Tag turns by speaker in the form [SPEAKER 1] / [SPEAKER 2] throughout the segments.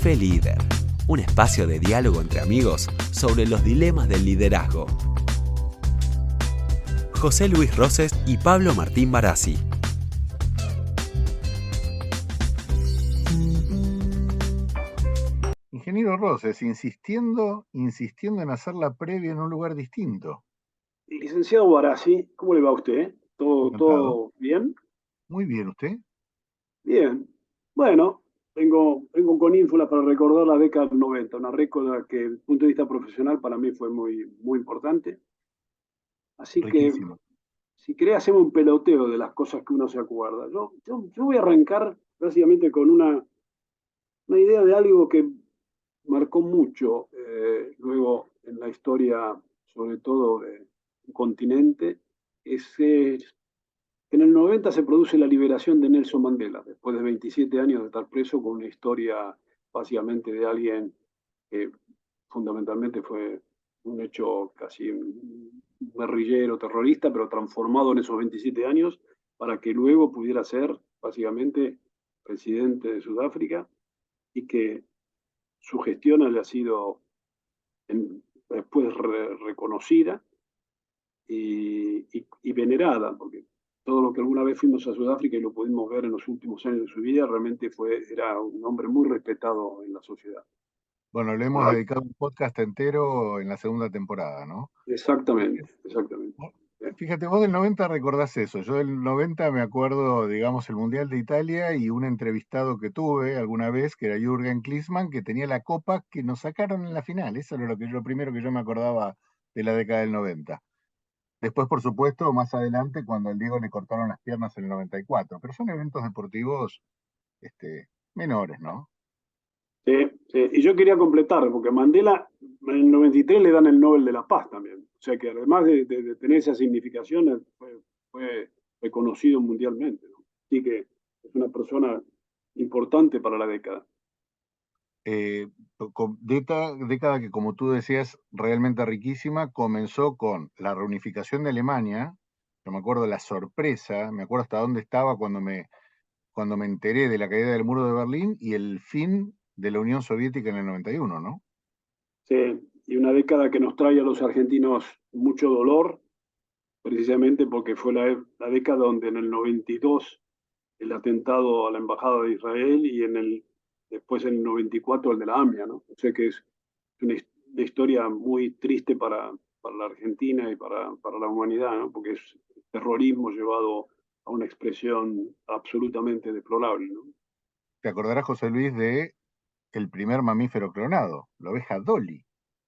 [SPEAKER 1] Café Líder, un espacio de diálogo entre amigos sobre los dilemas del liderazgo. José Luis Roses y Pablo Martín Barassi.
[SPEAKER 2] Ingeniero Roses, insistiendo en hacer la previa en un lugar distinto.
[SPEAKER 3] Licenciado Barassi, ¿cómo le va a usted? ¿Todo bien?
[SPEAKER 2] Muy bien, ¿usted?
[SPEAKER 3] Bien. Bueno, vengo con ínfulas para recordar la década del 90, una década que desde el punto de vista profesional para mí fue muy importante. Así que,
[SPEAKER 2] Riquísimo.
[SPEAKER 3] si querés, hacemos un peloteo de las cosas que uno se acuerda. Yo voy a arrancar básicamente con una idea de algo que marcó mucho luego en la historia, sobre todo de un continente, que en el 90 se produce la liberación de Nelson Mandela, después de 27 años de estar preso, con una historia básicamente de alguien que fundamentalmente fue un hecho casi un guerrillero, terrorista, pero transformado en esos 27 años para que luego pudiera ser básicamente presidente de Sudáfrica, y que su gestión haya sido después reconocida y venerada, porque todo lo que alguna vez fuimos a Sudáfrica y lo pudimos ver en los últimos años de su vida, realmente era un hombre muy respetado en la sociedad.
[SPEAKER 2] Bueno, le hemos dedicado un podcast entero en la segunda temporada, ¿no?
[SPEAKER 3] Exactamente.
[SPEAKER 2] Fíjate, vos del 90 recordás eso. Yo del 90 me acuerdo, digamos, el Mundial de Italia y un entrevistado que tuve alguna vez, que era Jürgen Klinsmann, que tenía la copa que nos sacaron en la final. Eso era lo primero que yo me acordaba de la década del 90. Después, por supuesto, más adelante, cuando al Diego le cortaron las piernas en el 94. Pero son eventos deportivos menores, ¿no?
[SPEAKER 3] Sí, sí. Y yo quería completar, porque Mandela en el 93 le dan el Nobel de la Paz también. O sea que además de tener esa significación, fue reconocido mundialmente, ¿no? Así que es una persona importante para la década.
[SPEAKER 2] Década que, como tú decías, realmente riquísima, comenzó con la reunificación de Alemania. Yo me acuerdo la sorpresa, me acuerdo hasta dónde estaba cuando me enteré de la caída del muro de Berlín y el fin de la Unión Soviética en el 91, ¿no?
[SPEAKER 3] Sí, y una década que nos trae a los argentinos mucho dolor, precisamente porque fue la década donde en el 92 el atentado a la Embajada de Israel, y después en el 94 el de la AMIA, ¿no? O sea que es una historia muy triste para la Argentina y para la humanidad, ¿no? Porque es terrorismo llevado a una expresión absolutamente deplorable, ¿no?
[SPEAKER 2] Te acordarás, José Luis, de el primer mamífero clonado, la oveja Dolly.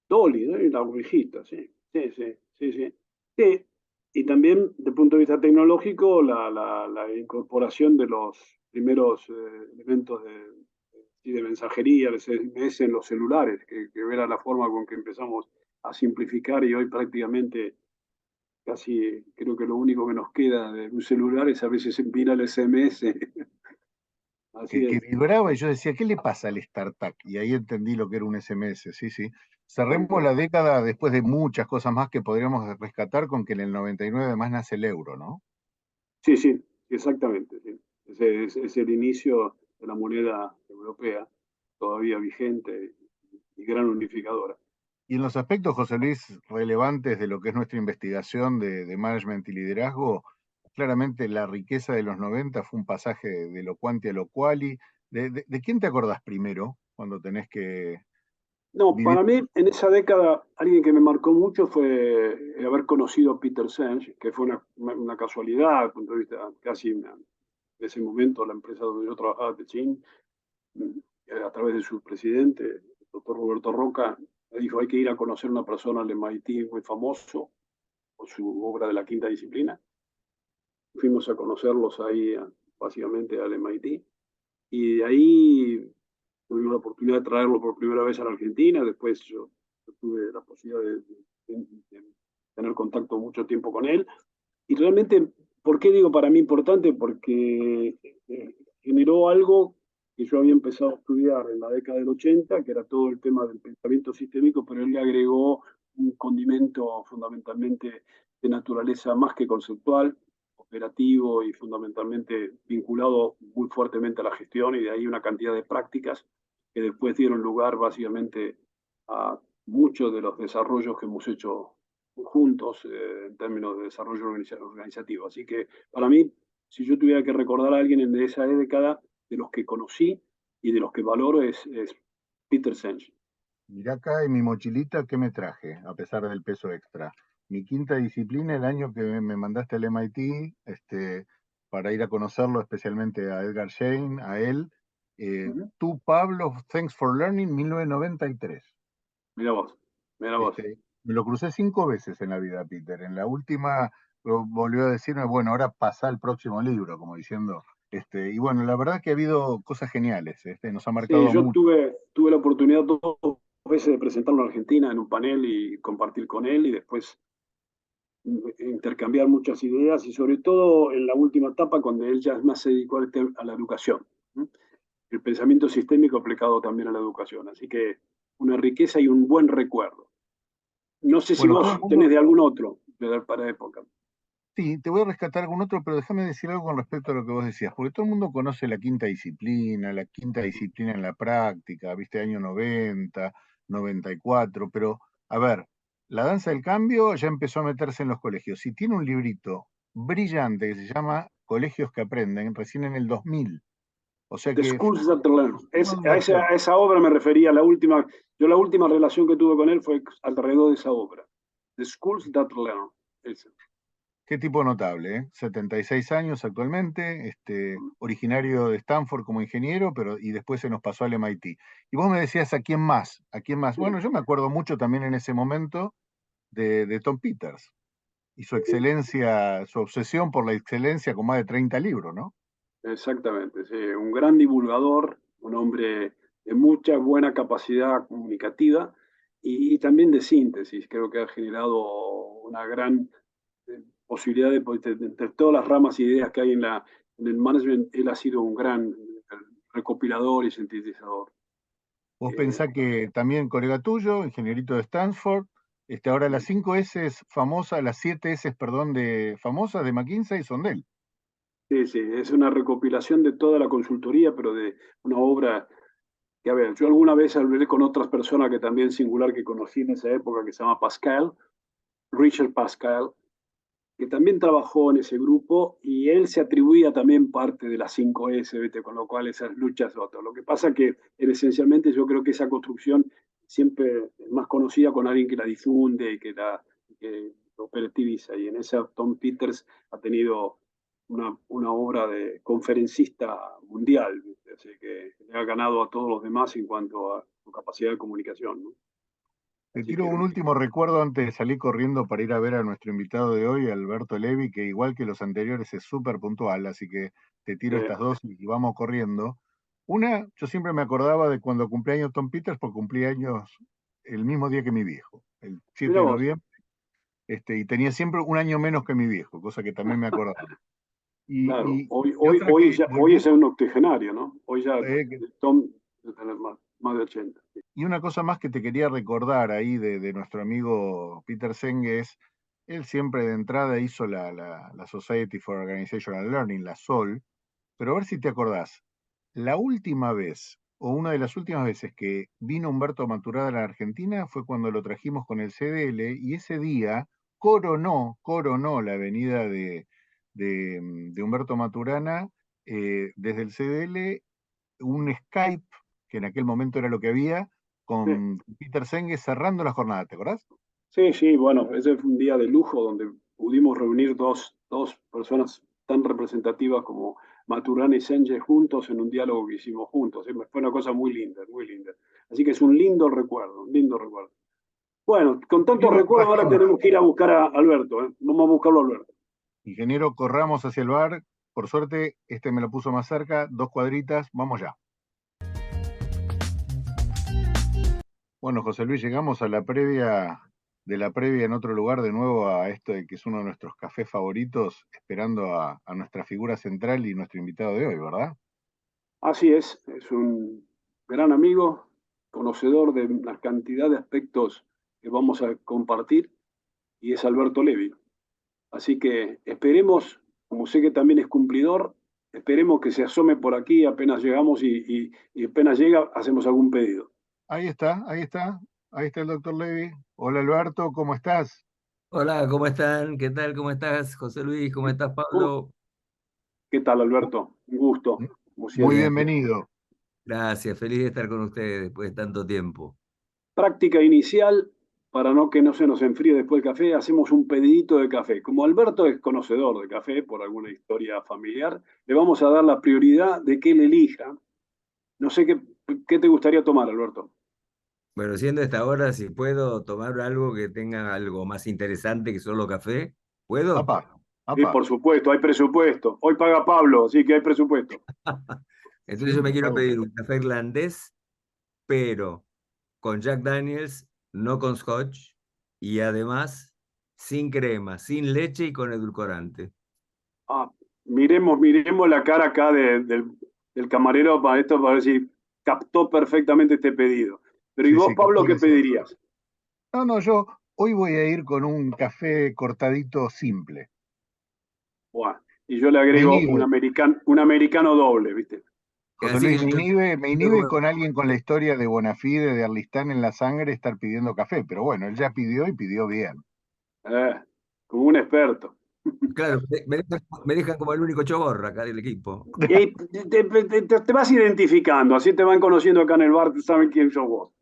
[SPEAKER 3] Dolly, ¿no? Y la ovejita, sí. Sí. Y también, desde el punto de vista tecnológico, la incorporación de los primeros elementos de mensajería, de SMS en los celulares, que era la forma con que empezamos a simplificar, y hoy prácticamente casi creo que lo único que nos queda de un celular es a veces enviar el SMS. Así
[SPEAKER 2] Que
[SPEAKER 3] es.
[SPEAKER 2] vibraba y yo decía, ¿qué le pasa al StarTAC? Y ahí entendí lo que era un SMS, sí, sí. Cerremos la década después de muchas cosas más que podríamos rescatar con que en el 99 además nace el euro, ¿no?
[SPEAKER 3] Sí, exactamente. Sí. Es el inicio de la moneda europea, todavía vigente y gran unificadora.
[SPEAKER 2] Y en los aspectos, José Luis, relevantes de lo que es nuestra investigación de management y liderazgo, claramente la riqueza de los 90 fue un pasaje de lo quanti a lo quali. ¿De quién te acordás primero cuando tenés que
[SPEAKER 3] No,
[SPEAKER 2] vivir?
[SPEAKER 3] para mí en esa década alguien que me marcó mucho fue haber conocido a Peter Senge, que fue una casualidad desde el punto de vista casi de ese momento, la empresa donde yo trabajaba, Techin, a través de su presidente, el doctor Roberto Roca, me dijo: hay que ir a conocer a una persona al MIT muy famoso por su obra de la quinta disciplina. Fuimos a conocerlos ahí, básicamente al MIT, y de ahí tuvimos la oportunidad de traerlo por primera vez a la Argentina. Después yo tuve la posibilidad de tener contacto mucho tiempo con él. Y realmente, ¿por qué digo para mí importante? Porque generó algo que yo había empezado a estudiar en la década del 80, que era todo el tema del pensamiento sistémico, pero él le agregó un condimento fundamentalmente de naturaleza más que conceptual, operativo, y fundamentalmente vinculado muy fuertemente a la gestión, y de ahí una cantidad de prácticas que después dieron lugar básicamente a muchos de los desarrollos que hemos hecho juntos en términos de desarrollo organizativo. Así que para mí, si yo tuviera que recordar a alguien de esa década, de los que conocí y de los que valoro, es Peter Senge.
[SPEAKER 2] Mirá acá en mi mochilita qué me traje, a pesar del peso extra. Mi quinta disciplina, el año que me mandaste al MIT, para ir a conocerlo, especialmente a Edgar Schein, a él. Tú, Pablo, Thanks for Learning, 1993.
[SPEAKER 3] Mira vos, mira vos.
[SPEAKER 2] Me lo crucé 5 veces en la vida, Peter. En la última volvió a decirme, bueno, ahora pasa al próximo libro, como diciendo, y bueno, la verdad que ha habido cosas geniales, nos ha
[SPEAKER 3] Sí,
[SPEAKER 2] marcado
[SPEAKER 3] yo
[SPEAKER 2] mucho.
[SPEAKER 3] tuve la oportunidad 2 veces de presentarlo en Argentina en un panel y compartir con él y después intercambiar muchas ideas y sobre todo en la última etapa cuando él ya más se dedicó a la educación. ¿No? El pensamiento sistémico aplicado también a la educación. Así que una riqueza y un buen recuerdo. No sé si
[SPEAKER 2] Bueno, todo el
[SPEAKER 3] vos
[SPEAKER 2] mundo,
[SPEAKER 3] tenés de algún otro para época.
[SPEAKER 2] sí, te voy a rescatar algún otro, pero déjame decir algo con respecto a lo que vos decías, porque todo el mundo conoce la quinta disciplina en la práctica, viste, año 90, 94, pero a ver, la danza del cambio ya empezó a meterse en los colegios. Si tiene un librito brillante que se llama Colegios que aprenden, recién en el 2000. O sea
[SPEAKER 3] The
[SPEAKER 2] que
[SPEAKER 3] Schools That Learn. A
[SPEAKER 2] educación.
[SPEAKER 3] esa obra me refería, yo la última relación que tuve con él fue alrededor de esa obra. The Schools That Learn. Esa.
[SPEAKER 2] Qué tipo notable, ¿eh? 76 años actualmente, originario de Stanford como ingeniero, pero y después se nos pasó al MIT. Y vos me decías, ¿a quién más? ¿A quién más? Bueno, yo me acuerdo mucho también en ese momento de Tom Peters y su excelencia, su obsesión por la excelencia con más de 30 libros, ¿no?
[SPEAKER 3] Exactamente, sí. Un gran divulgador, un hombre de mucha buena capacidad comunicativa y también de síntesis. Creo que ha generado una gran posibilidad de entre todas las ramas e ideas que hay en el management, él ha sido un gran recopilador y sintetizador.
[SPEAKER 2] Vos
[SPEAKER 3] Eh,
[SPEAKER 2] pensás que también colega tuyo, ingenierito de Stanford, ahora las 5 S famosas, las 7 S, perdón, famosas de McKinsey son de él.
[SPEAKER 3] sí, sí, es una recopilación de toda la consultoría, pero de una obra que, a ver, yo alguna vez hablé con otras personas que también singular que conocí en esa época, que se llama Pascal, Richard Pascal, que también trabajó en ese grupo y él se atribuía también parte de las 5S, ¿viste? Con lo cual esas luchas otras. Lo que pasa que esencialmente yo creo que esa construcción siempre es más conocida con alguien que la difunde y que lo operativiza. Y en esa Tom Peters ha tenido una obra de conferencista mundial, ¿viste? Así que le ha ganado a todos los demás en cuanto a su capacidad de comunicación, ¿no?
[SPEAKER 2] Te
[SPEAKER 3] Así
[SPEAKER 2] tiro
[SPEAKER 3] que
[SPEAKER 2] un último recuerdo antes de salir corriendo para ir a ver a nuestro invitado de hoy, Alberto Levi, que igual que los anteriores es súper puntual, así que te tiro estas dos y vamos corriendo. Una, yo siempre me acordaba de cuando cumplía años Tom Peters, porque cumplía años el mismo día que mi viejo, el 7
[SPEAKER 3] mira
[SPEAKER 2] de
[SPEAKER 3] vos,
[SPEAKER 2] noviembre, y tenía siempre un año menos que mi viejo, cosa que también me acordaba.
[SPEAKER 3] claro,
[SPEAKER 2] Y otra que
[SPEAKER 3] hoy
[SPEAKER 2] volvió,
[SPEAKER 3] es un octogenario, ¿no? Hoy ya
[SPEAKER 2] que
[SPEAKER 3] Tom debe tener más de 80.
[SPEAKER 2] Y una cosa más que te quería recordar ahí de nuestro amigo Peter Senge es, él siempre de entrada hizo la Society for Organizational Learning, la SOL, pero a ver si te acordás, la última vez, o una de las últimas veces que vino Humberto Maturana a la Argentina fue cuando lo trajimos con el CDL y ese día coronó la venida de Humberto Maturana desde el CDL un Skype, que en aquel momento era lo que había,
[SPEAKER 3] Sí,
[SPEAKER 2] con Peter Senge cerrando la jornada, ¿te acordás?
[SPEAKER 3] sí, sí, bueno, ese fue un día de lujo donde pudimos reunir dos personas tan representativas como Maturana y Senge juntos en un diálogo que hicimos juntos. Fue una cosa muy linda, muy linda. Así que es un lindo recuerdo, un lindo recuerdo. Bueno, con tantos
[SPEAKER 2] Ingeniero,
[SPEAKER 3] recuerdos ahora
[SPEAKER 2] rajemos.
[SPEAKER 3] tenemos que ir a buscar a Alberto, ¿eh? Vamos a buscarlo a Alberto.
[SPEAKER 2] Ingeniero, corramos hacia el bar. Por suerte, este me lo puso más cerca, 2 cuadritas, vamos ya. Bueno, José Luis, llegamos a la previa de la previa en otro lugar, de nuevo a esto de que es uno de nuestros cafés favoritos, esperando a nuestra figura central y nuestro invitado de hoy, ¿verdad?
[SPEAKER 3] Así es un gran amigo, conocedor de la cantidad de aspectos que vamos a compartir y es Alberto Levi. Así que esperemos, como sé que también es cumplidor, esperemos que se asome por aquí apenas llegamos y apenas llega hacemos algún pedido.
[SPEAKER 2] Ahí está, ahí está, ahí está el doctor Levy. Hola Alberto, ¿cómo estás?
[SPEAKER 4] Hola, ¿cómo están? ¿Qué tal? ¿Cómo estás, José Luis? ¿Cómo estás,
[SPEAKER 3] ¿Cómo?
[SPEAKER 4] Pablo?
[SPEAKER 3] ¿Qué tal, Alberto? Un gusto, como
[SPEAKER 2] Muy
[SPEAKER 3] siempre.
[SPEAKER 4] Bien,
[SPEAKER 2] bienvenido.
[SPEAKER 4] gracias. Feliz de estar con ustedes después de tanto tiempo.
[SPEAKER 3] Práctica inicial, para no que no se nos enfríe después el café, hacemos un pedidito de café. Como Alberto es conocedor de café por alguna historia familiar, le vamos a dar la prioridad de que él elija. No sé qué te gustaría tomar, Alberto.
[SPEAKER 4] Bueno, siendo esta hora, si puedo tomar algo que tenga algo más interesante que solo café, ¿puedo?
[SPEAKER 2] Apá,
[SPEAKER 3] Sí,
[SPEAKER 2] apá.
[SPEAKER 3] por supuesto, hay presupuesto. Hoy paga Pablo, así que hay presupuesto.
[SPEAKER 4] Entonces yo me
[SPEAKER 2] Siempre
[SPEAKER 4] quiero
[SPEAKER 2] pago.
[SPEAKER 4] pedir un café irlandés, pero con Jack Daniels, no con Scotch, y además sin crema, sin leche y con edulcorante.
[SPEAKER 3] Ah, miremos la cara acá del camarero para esto, para ver si captó perfectamente este pedido. Pero ¿y
[SPEAKER 2] Sí,
[SPEAKER 3] vos,
[SPEAKER 2] sí,
[SPEAKER 3] Pablo,
[SPEAKER 2] captó
[SPEAKER 3] qué
[SPEAKER 2] la esencia.
[SPEAKER 3] pedirías?
[SPEAKER 2] No, no, yo hoy voy a ir con un café cortadito simple.
[SPEAKER 3] Buah, y yo le
[SPEAKER 2] Me
[SPEAKER 3] agrego
[SPEAKER 2] inhibe,
[SPEAKER 3] un americano doble, ¿viste?
[SPEAKER 2] José
[SPEAKER 4] Así
[SPEAKER 2] Luis,
[SPEAKER 4] que
[SPEAKER 2] me inhibe con alguien con la historia de Bonafide, de Arlistán en la sangre, estar pidiendo café. Pero bueno, él ya pidió y pidió bien.
[SPEAKER 3] Eh, como un experto.
[SPEAKER 4] claro, me dejan como el único choborro acá del equipo.
[SPEAKER 3] Y ahí te vas identificando, así te van conociendo acá en el bar, saben quién sos vos.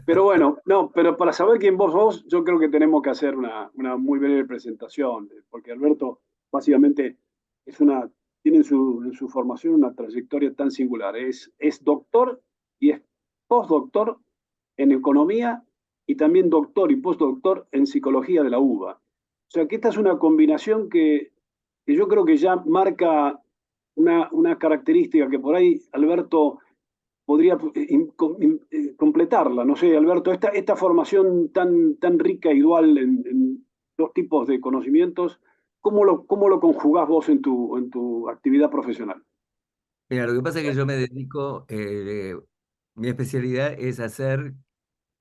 [SPEAKER 3] Pero bueno, no, pero para saber quién vos sos, yo creo que tenemos que hacer una muy breve presentación, porque Alberto básicamente tiene en su formación una trayectoria tan singular. Es doctor y es postdoctor en economía y también doctor y postdoctor en psicología de la UBA. O sea que esta es una combinación que yo creo que ya marca una característica que por ahí Alberto podría completarla. No sé, Alberto, esta formación tan rica y dual en dos tipos de conocimientos, cómo lo conjugás vos en tu actividad profesional?
[SPEAKER 4] Mira, lo que pasa es que yo me dedico, mi especialidad es hacer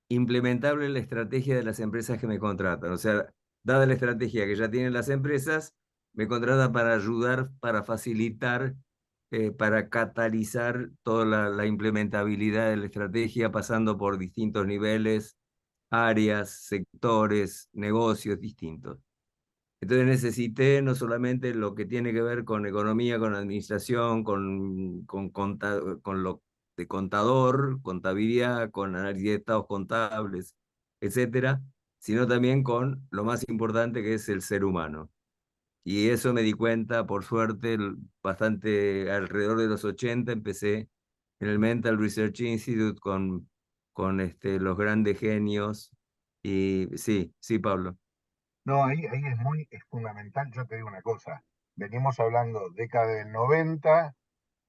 [SPEAKER 4] implementable la estrategia de las empresas que me contratan. O sea, dada la estrategia que ya tienen las empresas, me contratan para ayudar, para facilitar, para catalizar toda la implementabilidad de la estrategia, pasando por distintos niveles, áreas, sectores, negocios distintos. Entonces necesité no solamente lo que tiene que ver con economía, con administración, con lo de contador, contabilidad, con análisis de estados contables, etcétera, sino también con lo más importante que es el ser humano. Y eso me di cuenta, por suerte, bastante alrededor de los 80 empecé en el Mental Research Institute con los grandes genios. Y sí, sí, Pablo.
[SPEAKER 2] No, ahí es fundamental. Yo te digo una cosa. Venimos hablando década del 90,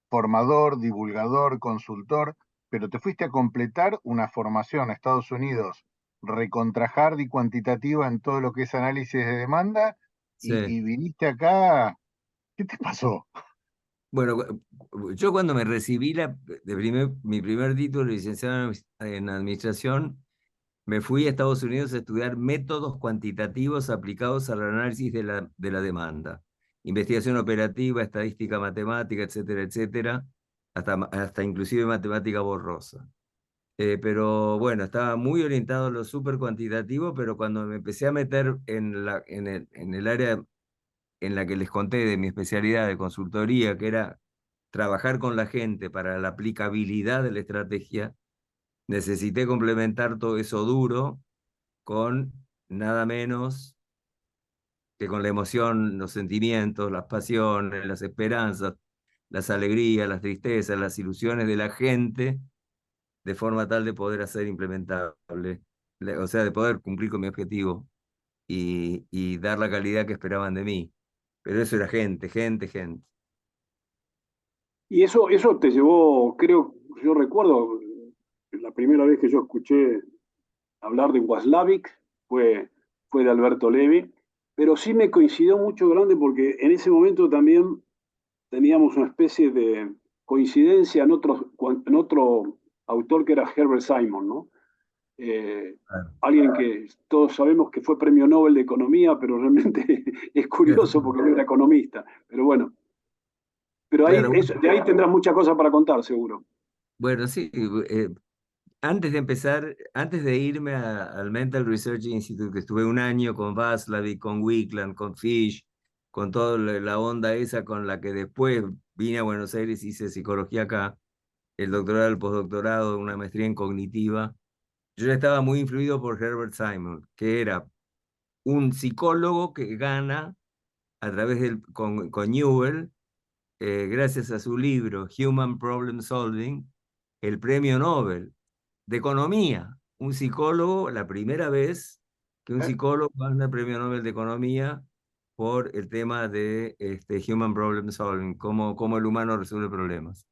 [SPEAKER 2] formador, divulgador, consultor, pero te fuiste a completar una formación a Estados Unidos recontra hard y cuantitativa en todo lo que es análisis de demanda
[SPEAKER 4] Sí.
[SPEAKER 2] y viniste acá. ¿Qué te pasó?
[SPEAKER 4] Bueno, yo cuando me recibí mi primer título de licenciado en administración, me fui a Estados Unidos a estudiar métodos cuantitativos aplicados al análisis de la demanda. Investigación operativa, estadística matemática, etcétera, etcétera, hasta inclusive matemática borrosa. Pero bueno, estaba muy orientado a lo súper cuantitativo, pero cuando me empecé a meter en el área en la que les conté de mi especialidad de consultoría, que era trabajar con la gente para la aplicabilidad de la estrategia, necesité complementar todo eso duro con nada menos que con la emoción, los sentimientos, las pasiones, las esperanzas, las alegrías, las tristezas, las ilusiones de la gente, de forma tal de poder hacer implementable, o sea, de poder cumplir con mi objetivo y dar la calidad que esperaban de mí. Pero eso era gente, gente, gente.
[SPEAKER 3] Y eso te llevó, creo, yo recuerdo, la primera vez que yo escuché hablar de Waslavic fue de Alberto Levi, pero sí me coincidió mucho grande porque en ese momento también teníamos una especie de coincidencia en otro autor que era Herbert Simon, ¿no? Eh,
[SPEAKER 4] Claro.
[SPEAKER 3] Alguien que todos sabemos que fue premio Nobel de Economía, pero realmente es curioso porque no era economista. Pero bueno, Pero
[SPEAKER 4] Claro,
[SPEAKER 3] de ahí tendrás muchas cosas para contar, seguro.
[SPEAKER 4] bueno, sí. Antes de empezar, antes de irme al Mental Research Institute, que estuve un año con Václavic, con Wicklund, con Fish, con toda la onda esa con la que después vine a Buenos Aires y hice psicología acá, el doctorado, el postdoctorado, una maestría en cognitiva. Yo ya estaba muy influido por Herbert Simon, que era un psicólogo que gana a través con Newell, gracias a su libro Human Problem Solving, el premio Nobel de Economía. Un psicólogo, la primera vez que un
[SPEAKER 3] ¿Eh?
[SPEAKER 4] psicólogo gana el premio Nobel de Economía por el tema de Human Problem Solving, cómo el humano resuelve problemas.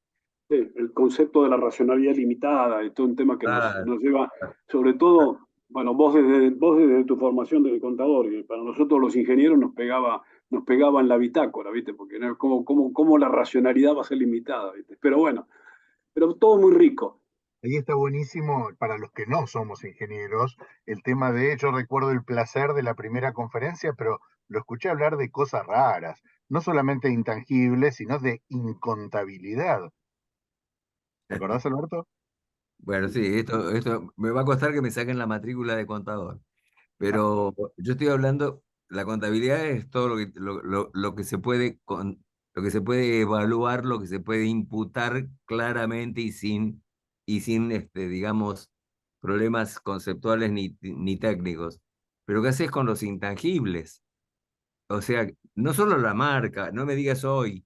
[SPEAKER 3] Sí, el concepto de la racionalidad limitada, es todo un tema que
[SPEAKER 4] Ah,
[SPEAKER 3] nos lleva, sobre todo, bueno, vos desde tu formación de contador, y para nosotros los ingenieros nos pegaba en la bitácora, ¿viste? Porque ¿no? ¿Cómo la racionalidad va a ser limitada, ¿viste? Pero bueno, pero todo muy rico.
[SPEAKER 2] Ahí está buenísimo para los que no somos ingenieros el tema de, yo recuerdo el placer de la primera conferencia, pero lo escuché hablar de cosas raras, no solamente intangibles, sino de incontabilidad. ¿Te acordás, Alberto?
[SPEAKER 4] bueno, sí, esto me va a costar que me saquen la matrícula de contador, pero yo estoy hablando, la contabilidad es todo lo que se puede lo que se puede evaluar, lo que se puede imputar claramente y sin digamos, problemas conceptuales ni técnicos. Pero ¿qué haces con los intangibles? O sea, no solo la marca, no me digas hoy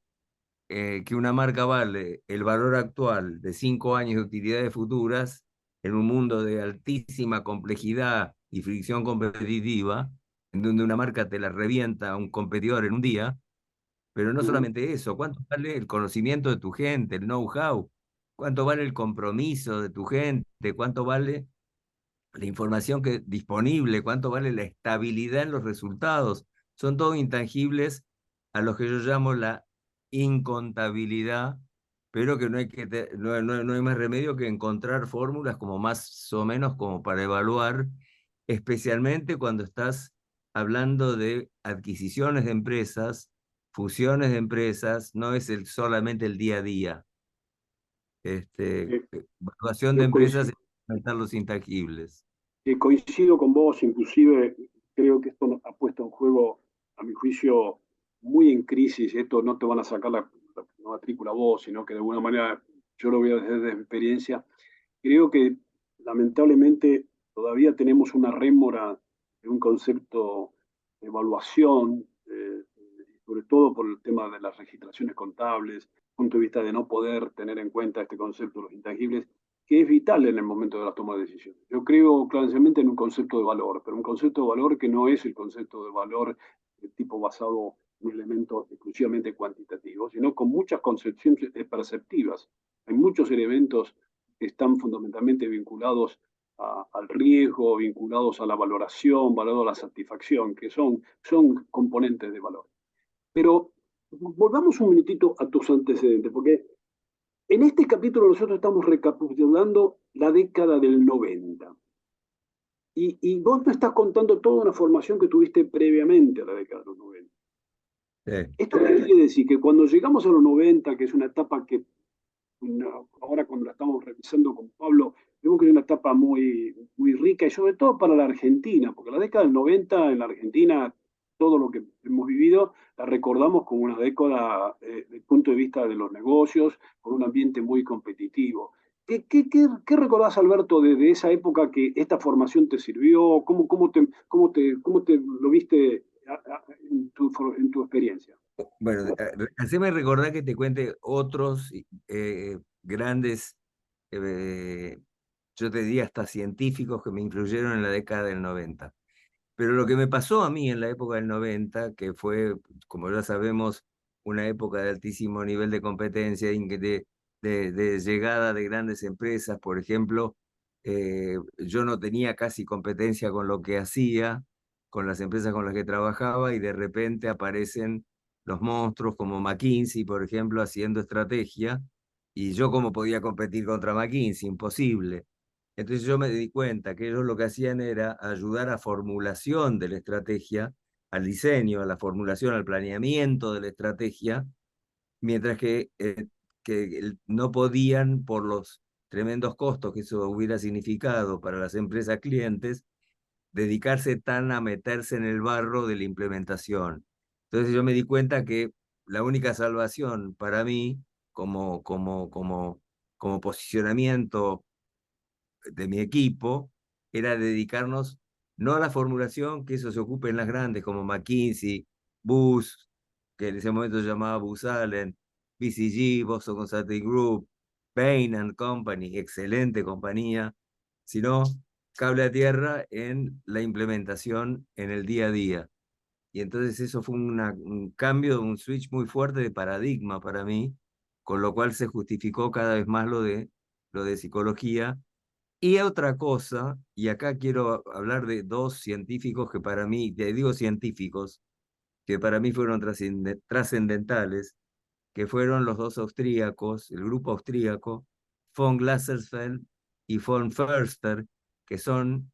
[SPEAKER 4] que una marca vale el valor actual de 5 años de utilidades futuras en un mundo de altísima complejidad y fricción competitiva, en donde una marca te la revienta a un competidor en un día, pero no
[SPEAKER 3] Ujú.
[SPEAKER 4] solamente eso, ¿cuánto vale el conocimiento de tu gente, el know-how? ¿Cuánto vale el compromiso de tu gente? ¿Cuánto vale la información disponible? ¿Cuánto vale la estabilidad en los resultados? Son todos intangibles a los que yo llamo la incontabilidad, pero que no hay más remedio que encontrar fórmulas como más o menos como para evaluar, especialmente cuando estás hablando de adquisiciones de empresas, fusiones de empresas, no es solamente el día a día.
[SPEAKER 3] Eh,
[SPEAKER 4] Evaluación de
[SPEAKER 3] yo
[SPEAKER 4] empresas
[SPEAKER 3] coincido,
[SPEAKER 4] es aumentar los intangibles.
[SPEAKER 3] coincido con vos, inclusive creo que esto ha puesto en juego, a mi juicio, muy en crisis. Esto no te van a sacar la matrícula vos, sino que de alguna manera yo lo veo desde mi experiencia. Creo que lamentablemente todavía tenemos una rémora de un concepto de evaluación, sobre todo por el tema de las registraciones contables, punto de vista de no poder tener en cuenta este concepto de los intangibles, que es vital en el momento de la toma de decisiones. Yo creo claramente en un concepto de valor, pero un concepto de valor que no es el concepto de valor de tipo basado en un elemento exclusivamente cuantitativo, sino con muchas concepciones perceptivas. Hay muchos elementos que están fundamentalmente vinculados al riesgo, vinculados a la valoración, valorados a la satisfacción, que son componentes de valor. Pero volvamos un minutito a tus antecedentes, porque en este capítulo nosotros estamos recapitulando la década del 90. Y vos me estás contando toda una formación que tuviste previamente a la década de los 90.
[SPEAKER 4] Sí.
[SPEAKER 3] ¿Esto qué quiere decir? Que cuando llegamos a los 90, que es una etapa que ahora cuando la estamos revisando con Pablo, vemos que es una etapa muy rica y sobre todo para la Argentina, porque la década del 90 en la Argentina, todo lo que hemos vivido, la recordamos como una década desde el punto de vista de los negocios, con un ambiente muy competitivo. ¿Qué recordás, Alberto, de esa época que esta formación te sirvió? ¿Cómo te lo viste en tu experiencia?
[SPEAKER 4] Bueno, haceme recordar que te cuente otros grandes, eh, yo te diría hasta científicos que me influyeron en la década del 90. Pero lo que me pasó a mí en la época del 90, que fue, como ya sabemos, una época de altísimo nivel de competencia, de llegada de grandes empresas, por ejemplo, yo no tenía casi competencia con lo que hacía, con las empresas con las que trabajaba, y de repente aparecen los monstruos como McKinsey, por ejemplo, haciendo estrategia, y yo cómo podía competir contra McKinsey, imposible. Entonces yo me di cuenta que ellos lo que hacían era ayudar a formulación de la estrategia, al diseño, a la formulación, al planeamiento de la estrategia, mientras que no podían, por los tremendos costos que eso hubiera significado para las empresas clientes, dedicarse tan a meterse en el barro de la implementación. Entonces yo me di cuenta que la única salvación para mí, como posicionamiento de mi equipo, era dedicarnos no a la formulación, que eso se ocupe en las grandes como McKinsey, Booz, que en ese momento se llamaba Booz Allen, BCG, Boston Consulting Group, Bain Company, excelente compañía, sino cable a tierra en la implementación en el día a día. Y entonces eso fue un cambio, un switch muy fuerte de paradigma para mí, con lo cual se justificó cada vez más lo de psicología. Y otra cosa, y acá quiero hablar de dos científicos que para mí, te digo científicos, que para mí fueron trascendentales, que fueron los dos austríacos, el grupo austríaco, von Glasersfeld y von Förster, que son,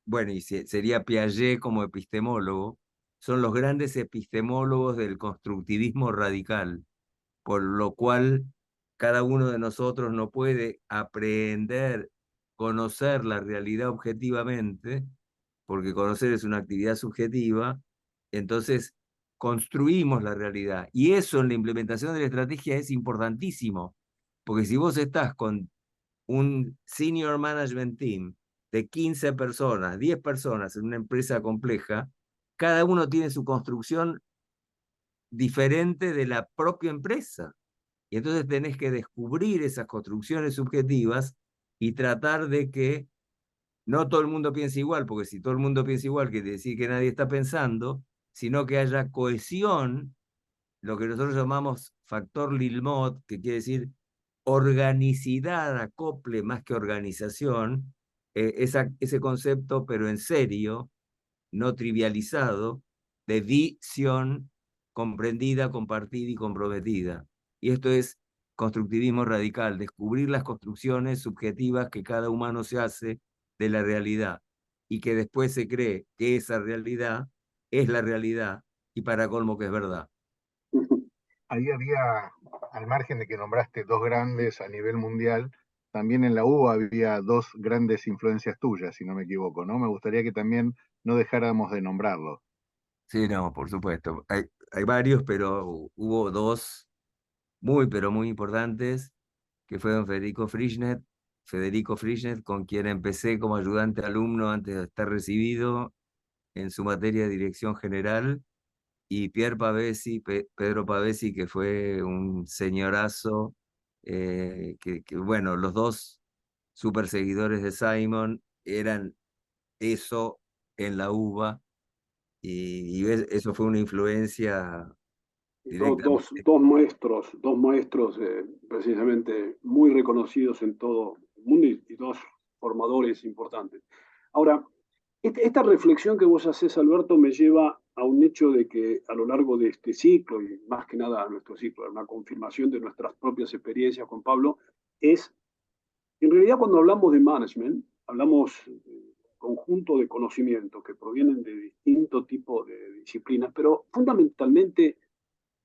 [SPEAKER 4] bueno, y sería Piaget como epistemólogo, son los grandes epistemólogos del constructivismo radical, por lo cual cada uno de nosotros no puede aprender, conocer la realidad objetivamente, porque conocer es una actividad subjetiva, entonces construimos la realidad. Y eso en la implementación de la estrategia es importantísimo, porque si vos estás con un senior management team de 15 personas, 10 personas en una empresa compleja, cada uno tiene su construcción diferente de la propia empresa. Y entonces tenés que descubrir esas construcciones subjetivas y tratar de que no todo el mundo piense igual, porque si todo el mundo piensa igual, quiere decir que nadie está pensando, sino que haya cohesión, lo que nosotros llamamos factor Lilmot, que quiere decir organicidad, acople más que organización, ese concepto, pero en serio, no trivializado, de visión comprendida, compartida y comprometida. Y esto es constructivismo radical, descubrir las construcciones subjetivas que cada humano se hace de la realidad y que después se cree que esa realidad es la realidad y para colmo que es verdad.
[SPEAKER 2] Ahí había, al margen de que nombraste dos grandes a nivel mundial, también en la U había dos grandes influencias tuyas, si no me equivoco, ¿no? Me gustaría que también no dejáramos de nombrarlos.
[SPEAKER 4] Sí, no, por supuesto. Hay varios, pero hubo dos muy, pero muy importantes, que fueron Federico Frischnet, con quien empecé como ayudante alumno antes de estar recibido en su materia de dirección general, y Pierre Pavesi, Pedro Pavesi, que fue un señorazo, bueno, los dos super seguidores de Simon eran eso en la UBA, y eso fue una influencia directamente.
[SPEAKER 3] Dos maestros precisamente muy reconocidos en todo el mundo y dos formadores importantes. Ahora, esta reflexión que vos haces, Alberto, me lleva a un hecho de que a lo largo de este ciclo, y más que nada a nuestro ciclo, una confirmación de nuestras propias experiencias con Pablo, es, en realidad cuando hablamos de management, hablamos de conjunto de conocimientos que provienen de distintos tipos de disciplinas, pero fundamentalmente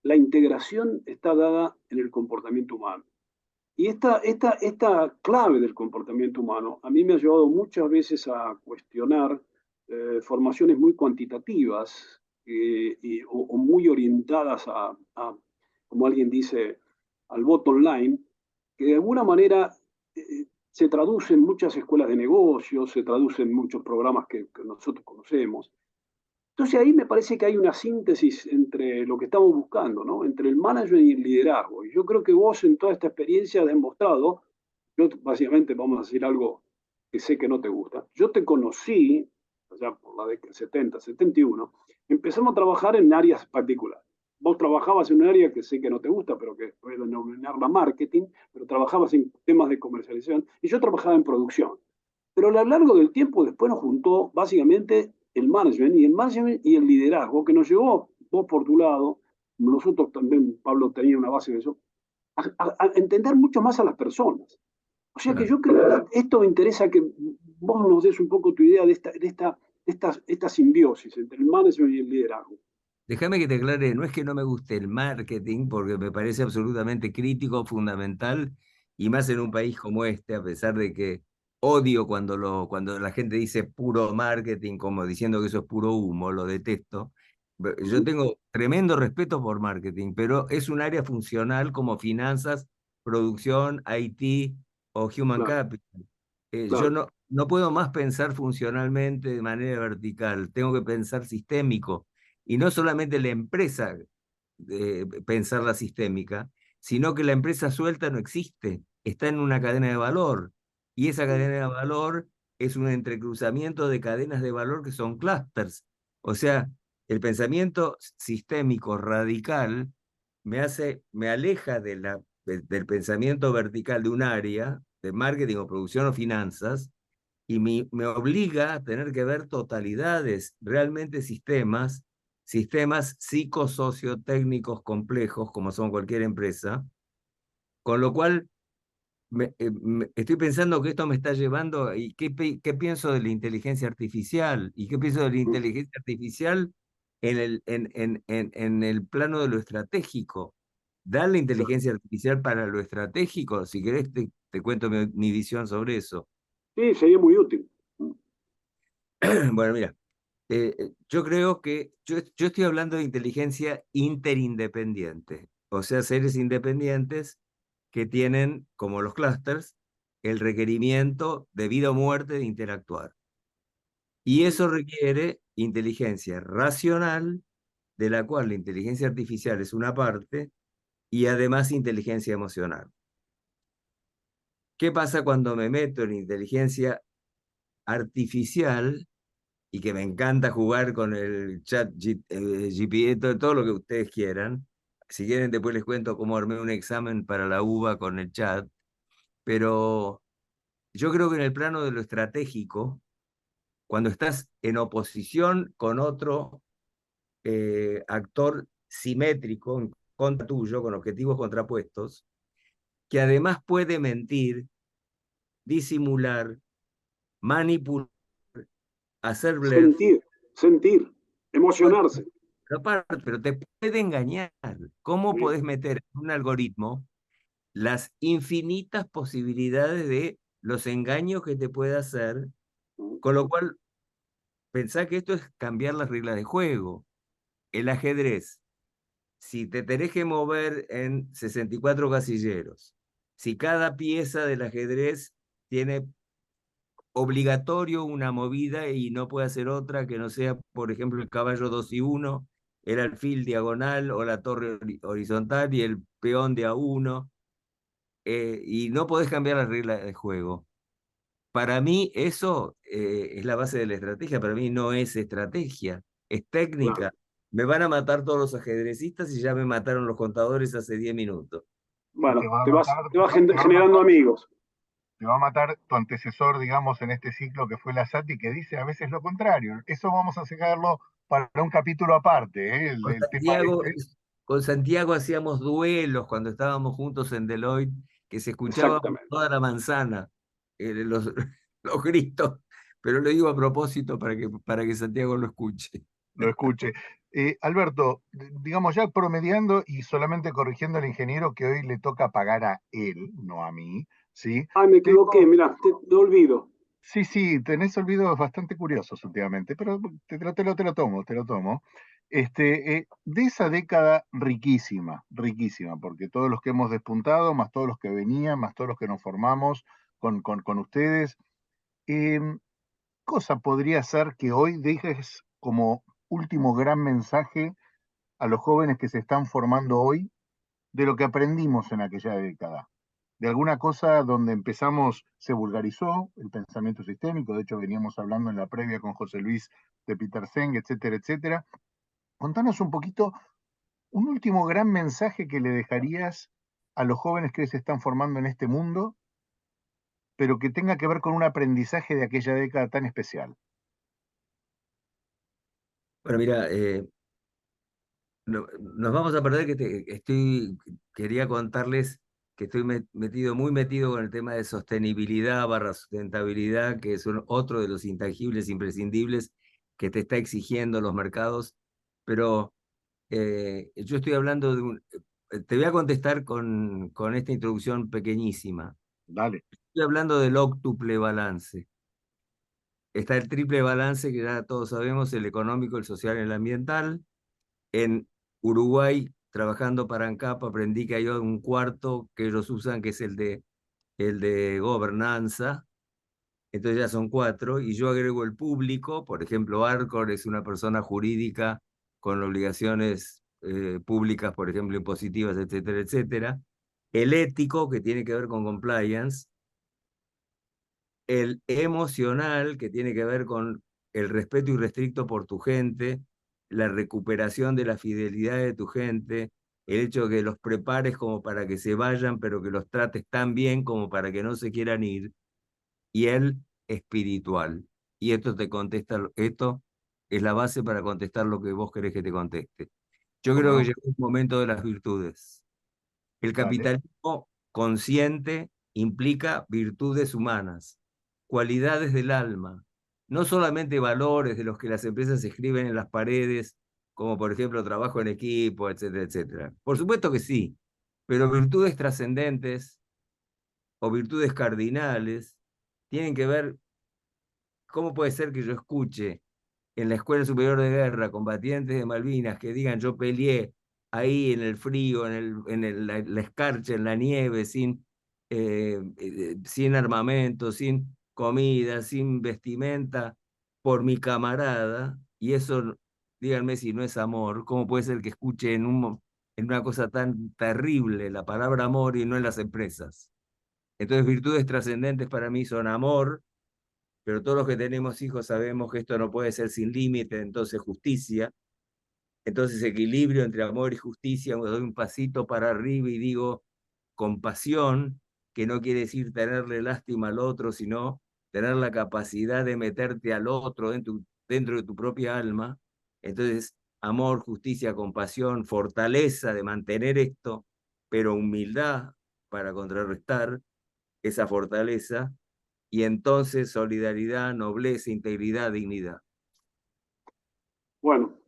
[SPEAKER 3] la integración está dada en el comportamiento humano. Y esta clave del comportamiento humano a mí me ha llevado muchas veces a cuestionar formaciones muy cuantitativas o muy orientadas como alguien dice, al bottom line, que de alguna manera se traduce en muchas escuelas de negocios, se traduce en muchos programas que nosotros conocemos. Entonces ahí me parece que hay una síntesis entre lo que estamos buscando, ¿no? Entre el management y el liderazgo. Y yo creo que vos en toda esta experiencia has demostrado, yo básicamente vamos a decir algo que sé que no te gusta, yo te conocí, allá por la década 70, 71, empezamos a trabajar en áreas particulares. Vos trabajabas en un área que sé que no te gusta, pero que voy a denominarla marketing, pero trabajabas en temas de comercialización y yo trabajaba en producción. Pero a lo largo del tiempo después nos juntó básicamente el management y el liderazgo, que nos llevó, vos por tu lado, nosotros también, Pablo tenía una base de eso, a entender mucho más a las personas. O sea que yo creo que esto me interesa que vos nos des un poco tu idea de esta simbiosis entre el management y el liderazgo.
[SPEAKER 4] déjame que te aclare, no es que no me guste el marketing, porque me parece absolutamente crítico, fundamental, y más en un país como este, a pesar de que odio cuando la gente dice puro marketing, como diciendo que eso es puro humo, lo detesto. Yo tengo tremendo respeto por marketing, pero es un área funcional como finanzas, producción, IT o human
[SPEAKER 3] Claro,
[SPEAKER 4] capital. Yo
[SPEAKER 3] claro.
[SPEAKER 4] no puedo más pensar funcionalmente de manera vertical, tengo que pensar sistémico. Y no solamente la empresa pensar la sistémica, sino que la empresa suelta no existe, está en una cadena de valor. Y esa cadena de valor es un entrecruzamiento de cadenas de valor que son clusters. O sea, el pensamiento sistémico radical me aleja del pensamiento vertical de un área, de marketing o producción o finanzas, y me obliga a tener que ver totalidades, realmente sistemas psicosociotécnicos complejos, como son cualquier empresa, con lo cual estoy pensando que esto me está llevando, y qué pienso de la inteligencia artificial, y qué pienso de la inteligencia artificial en el plano de lo estratégico. Dar la inteligencia artificial para lo estratégico, si querés te cuento mi visión sobre eso.
[SPEAKER 3] Sí, sería muy útil.
[SPEAKER 4] Bueno, mira, yo creo que yo estoy hablando de inteligencia interindependiente, o sea, seres independientes que tienen, como los clusters, el requerimiento de vida o muerte de interactuar. Y eso requiere inteligencia racional, de la cual la inteligencia artificial es una parte, y además inteligencia emocional. ¿Qué pasa cuando me meto en inteligencia artificial? Y que me encanta jugar con el chat GPT, todo lo que ustedes quieran. Si quieren, después les cuento cómo armé un examen para la UBA con el chat. Pero yo creo que en el plano de lo estratégico, cuando estás en oposición con otro actor simétrico, en contra tuyo, con objetivos contrapuestos, que además puede mentir, disimular, manipular, hacer blef,
[SPEAKER 3] Sentir, sentir, emocionarse.
[SPEAKER 4] pero te puede engañar. ¿Cómo
[SPEAKER 3] Sí.
[SPEAKER 4] podés meter en un algoritmo las infinitas posibilidades de los engaños que te puede hacer? Con lo cual, pensá que esto es cambiar las reglas de juego. El ajedrez, si te tenés que mover en 64 casilleros, si cada pieza del ajedrez tiene obligatorio una movida y no puede hacer otra que no sea, por ejemplo, el caballo 2 y 1, el alfil diagonal o la torre horizontal y el peón de A1, y no podés cambiar las reglas de juego. Para mí eso es la base de la estrategia, para mí no es estrategia, es técnica.
[SPEAKER 3] Claro.
[SPEAKER 4] Me van a matar todos los ajedrecistas y ya me mataron los contadores hace 10 minutos.
[SPEAKER 2] Y te
[SPEAKER 3] Bueno,
[SPEAKER 2] va a matar,
[SPEAKER 3] te vas
[SPEAKER 2] te va a
[SPEAKER 3] generando
[SPEAKER 2] matar,
[SPEAKER 3] amigos.
[SPEAKER 2] te va a matar tu antecesor, digamos, en este ciclo que fue la SATI, que dice a veces lo contrario. Eso vamos a sacarlo para un capítulo aparte, ¿eh?
[SPEAKER 4] Con
[SPEAKER 2] El tema
[SPEAKER 4] Santiago,
[SPEAKER 2] este.
[SPEAKER 4] con Santiago hacíamos duelos cuando estábamos juntos en Deloitte, que se escuchaba por
[SPEAKER 3] Exactamente.
[SPEAKER 4] toda la manzana, los, los gritos, pero lo digo a propósito para que Santiago lo escuche.
[SPEAKER 2] Lo escuche. Alberto, digamos ya promediando y solamente corrigiendo al ingeniero que hoy le toca pagar a él, no a mí, ¿sí?
[SPEAKER 3] Ah, me equivoqué,
[SPEAKER 2] Tengo,
[SPEAKER 3] mirá, te olvido.
[SPEAKER 2] sí, sí, tenés olvidos bastante curiosos últimamente, pero te lo tomo, te lo tomo. De esa década riquísima, riquísima, porque todos los que hemos despuntado, más todos los que venían, más todos los que nos formamos con ustedes, eh, cosa podría ser que hoy dejes como último gran mensaje a los jóvenes que se están formando hoy de lo que aprendimos en aquella década? De alguna cosa donde empezamos, se vulgarizó el pensamiento sistémico, de hecho veníamos hablando en la previa con José Luis de Peter Senge, etcétera, etcétera. Contanos un poquito, un último gran mensaje que le dejarías a los jóvenes que hoy se están formando en este mundo, pero que tenga que ver con un aprendizaje de aquella década tan especial.
[SPEAKER 4] Bueno, mira, nos vamos a perder quería contarles que estoy muy metido con el tema de sostenibilidad barra sustentabilidad, que es otro de los intangibles imprescindibles que te está exigiendo los mercados, pero yo estoy hablando de te voy a contestar con esta introducción pequeñísima.
[SPEAKER 2] Dale.
[SPEAKER 4] Estoy hablando del óctuple balance. Está el triple balance que ya todos sabemos, el económico, el social y el ambiental. En Uruguay, trabajando para ANCAP, aprendí que hay un cuarto que ellos usan, que es el de gobernanza. Entonces ya son 4, y yo agrego el público. Por ejemplo, Arcor es una persona jurídica con obligaciones públicas, por ejemplo, impositivas, etcétera, etcétera. El ético, que tiene que ver con compliance. El emocional, que tiene que ver con el respeto irrestricto por tu gente, la recuperación de la fidelidad de tu gente, el hecho de que los prepares como para que se vayan, pero que los trates tan bien como para que no se quieran ir. Y el espiritual. Y esto esto es la base para contestar lo que vos querés que te conteste. Yo
[SPEAKER 2] ¿Cómo
[SPEAKER 4] creo que
[SPEAKER 2] no?
[SPEAKER 4] llegó el momento de las virtudes. El
[SPEAKER 2] Dale.
[SPEAKER 4] capitalismo consciente implica virtudes humanas, cualidades del alma, no solamente valores de los que las empresas escriben en las paredes, como por ejemplo trabajo en equipo, etcétera, etcétera. Por supuesto que sí, pero virtudes trascendentes o virtudes cardinales tienen que ver. ¿Cómo puede ser que yo escuche en la Escuela Superior de Guerra combatientes de Malvinas que digan yo peleé ahí en el frío, la escarcha, en la nieve, sin armamento, sin comida, sin vestimenta, por mi camarada? Y eso, díganme si no es amor. ¿Cómo puede ser que escuche en una cosa tan terrible la palabra amor y no en las empresas? Entonces, virtudes trascendentes para mí son amor, pero todos los que tenemos hijos sabemos que esto no puede ser sin límite. Entonces justicia, entonces equilibrio entre amor y justicia. Me doy un pasito para arriba y digo compasión, que no quiere decir tenerle lástima al otro, sino tener la capacidad de meterte al otro dentro de tu propia alma. Entonces, amor, justicia, compasión, fortaleza de mantener esto, pero humildad para contrarrestar esa fortaleza. Y entonces solidaridad, nobleza, integridad, dignidad.
[SPEAKER 3] Bueno,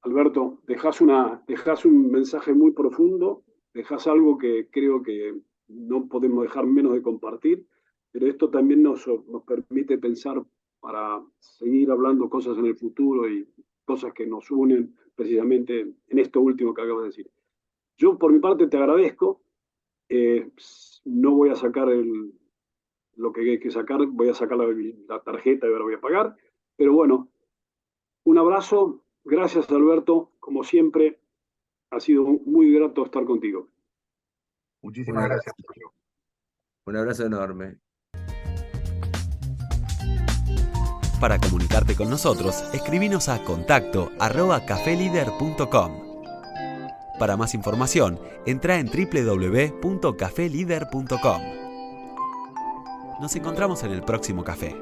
[SPEAKER 3] Alberto, dejás un mensaje muy profundo, dejás algo que creo que no podemos dejar menos de compartir, pero esto también nos permite pensar para seguir hablando cosas en el futuro y cosas que nos unen precisamente en esto último que acabas de decir. Yo por mi parte te agradezco, no voy a sacar lo que hay que sacar, voy a sacar la tarjeta y ahora voy a pagar, pero bueno, un abrazo, gracias Alberto, como siempre, ha sido muy grato estar contigo.
[SPEAKER 4] Un
[SPEAKER 2] Muchísimas
[SPEAKER 4] abrazo,
[SPEAKER 2] gracias, Sergio.
[SPEAKER 4] un abrazo enorme.
[SPEAKER 1] Para comunicarte con nosotros, escribinos a contacto@cafelider.com. Para más información, entra en www.cafelider.com. Nos encontramos en el próximo café.